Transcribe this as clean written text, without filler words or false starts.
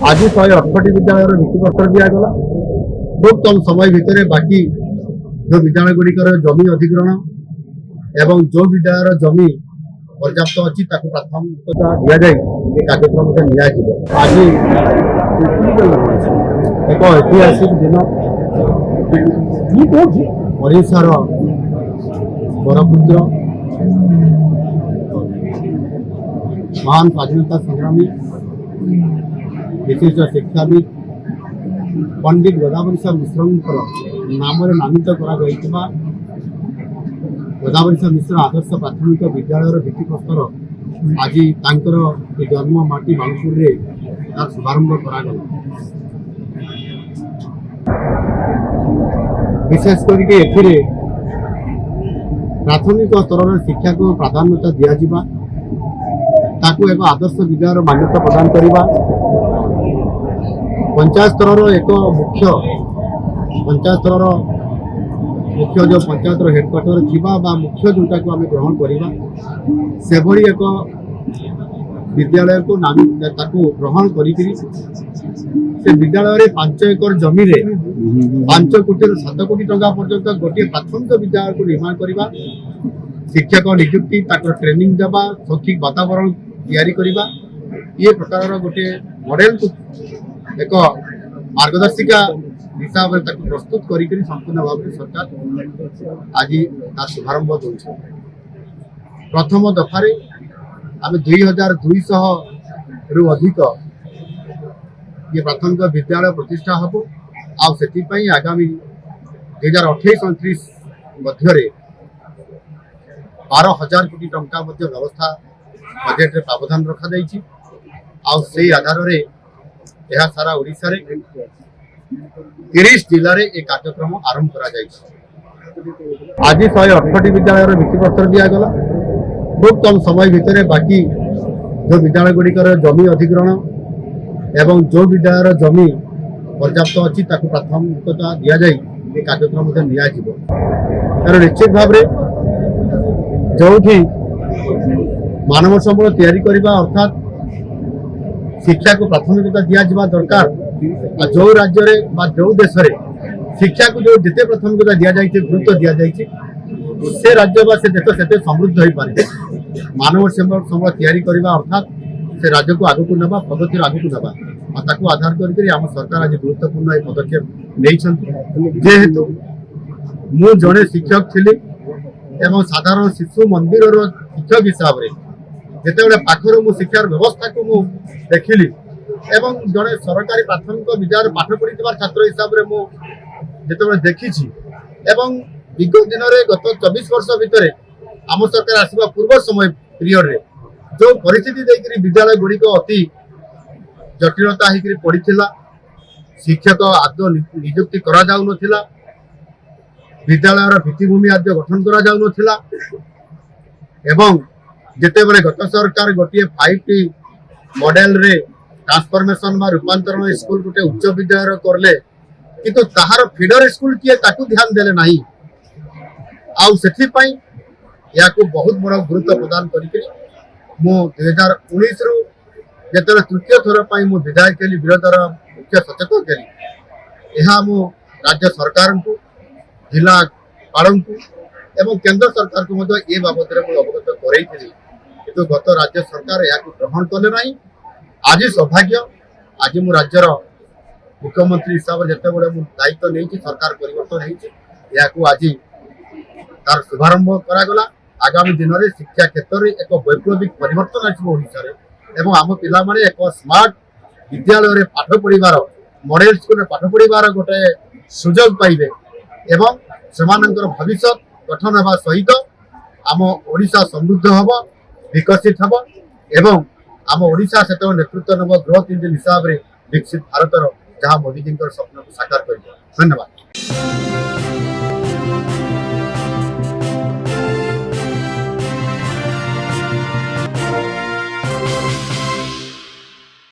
आज 168 विद्यालय भित्तिप्रस्तर दिगला। खूब कम समय भितर बाकी जो विद्यालय गुड़िकर जमी अधिग्रहण एवं जो विद्यालय जमी पर्याप्त अच्छी प्राथमिकता दि जाए कार्यक्रम आज एक ऐतिहासिक दिन ओडिशार बरपुत्र महान स्वाधीनता संग्रामी विशिष्ट शिक्षाविद पंडित गोदावरी मिश्र नाम नामित गोदावरी मिश्र आदर्श प्राथमिक विद्यालय भित्तिप्रस्तर आज जन्म माटी बाणपुर तार शुभारंभ कर विशेष करके प्राथमिक स्तर शिक्षा को प्राधान्यता दिया ताकू एक आदर्श विद्यालय मान्यता प्रदान करवा पंचायत स्तर एक मुख्य पंचायत स्तर मुख्य जो पंचायत हेडक्वार्टर थी मुख्य जोटा को आम ग्रहण करवा से भली एक विद्यालय को ग्रहण कर विद्यालय 5 एकर जमी 5 कोटी 7 कोटी टंका पर्यंत गोटे प्राथमिक विद्यालय को निर्माण करवा शिक्षक नियुक्ति ट्रेनिंग देवा सठिक वातावरण तैयारी करवा ये प्रकार गोटे मॉडल को एक मार्गदर्शिका हिसाब से प्रस्तुत कर संपूर्ण भाव में सरकार आज शुभारंभ कर प्रथम दफारे आम 2200 रु अधिक ये प्राथमिक विद्यालय प्रतिष्ठा हम आगामी 2028-29 मध्य 12,000 कोटी टंका व्यवस्था बजेट रे प्रावधान रखा से आधार रे यह सारा ओडिशा रे 30 जिले में एक कार्यक्रम आरंभ करा आज 168 विद्यालय भित्तिप्रस्तर दिगला। खूब कम समय भितर बाकी जो विद्यालय गुड़िकर जमी अधिग्रहण एवं जो विद्यालय जमी पर्याप्त अच्छी प्राथमिकता दि जाए कार्यक्रम तार निश्चित भाव जो मानव संबल तैयारी करने अर्थात शिक्षा को प्राथमिकता दिया दरकार जो राज्य जो देश में शिक्षा को जो जिते प्राथमिकता दि जाए गुरुत्व दि जाए से राज्य से देश से समृद्ध हो पारे मानव संबल तैयारी करने अर्थात से राज्य को आगक ना प्रगति आगक ना आधार करके आम सरकार आज गुरुत्वपूर्ण पदक्षेप नहीं जेहेतु मु जड़े शिक्षक थी एवं साधारण शिशु मंदिर शिक्षक हिसाब से जिते पाखर मु शिक्षार व्यवस्था को मु देखिली एवं जड़े सरकारी प्राथमिक विद्यालय पाठ पढ़ी छात्र हिसाब से मुझे देखी एवं विगत दिन में गत 24 वर्ष भितर आम सरकार आसवा पूर्व समय पीरियड रे जो परिस्थिति देखिए विद्यालय गुड़िक अति जटिलता होकर पड़ा शिक्षक आदौ नियुक्ति करा जाउ नथिला विद्यालय भित्तिभूमि आदि गठन करा जाउ नथिला एवं जेते बेले गत सरकार गोटे 5टी मॉडल रे ट्रांसफॉर्मेशन बा रूपांतरण स्कूल गोटे उच्च विद्यालय करले किंतु ताहार फीडर स्कूल किए ताकू ध्यान देले नहीं आउ सेथि पई याकू बहुत बड़ा गुरुत्व प्रदान करी मु 2019 रु जेतरे तृतीय थर पई मु विधायक केली विरोधर मुख्य सचेतक केली एहा मु राज्य सरकार को जिला पालन को एवं केंद्र सरकार को मध्य ए बाबद रे मु अवगत करई थी किंतु गत राज्य सरकार याकू ग्रहण कले नहीं आज सौभाग्य आज मु राज्यर मुख्यमंत्री हिसाब से जिते बड़े दायित्व नहीं सरकार परिवर्तन हो आज तार शुभारंभ करागला आगामी दिन में शिक्षा क्षेत्र में एक वैप्लविक परिवर्तन आसो आम पिला माने एक स्मार्ट विद्यालय पाठ पढ़ार मॉडल स्कूल पाठ पढ़ार गोटे सुजोग पाइबे एवं सेमानंकर भविष्य गठन होगा सहित आम ओडिशा समृद्ध हम विकसित हम एवं आम ओडिशा से नेतृत्व नब ग्रोथ इंजिन हिसाब से विकसित भारतर जहाँ मोदी जी स्वप्न को साकार कर। धन्यवाद।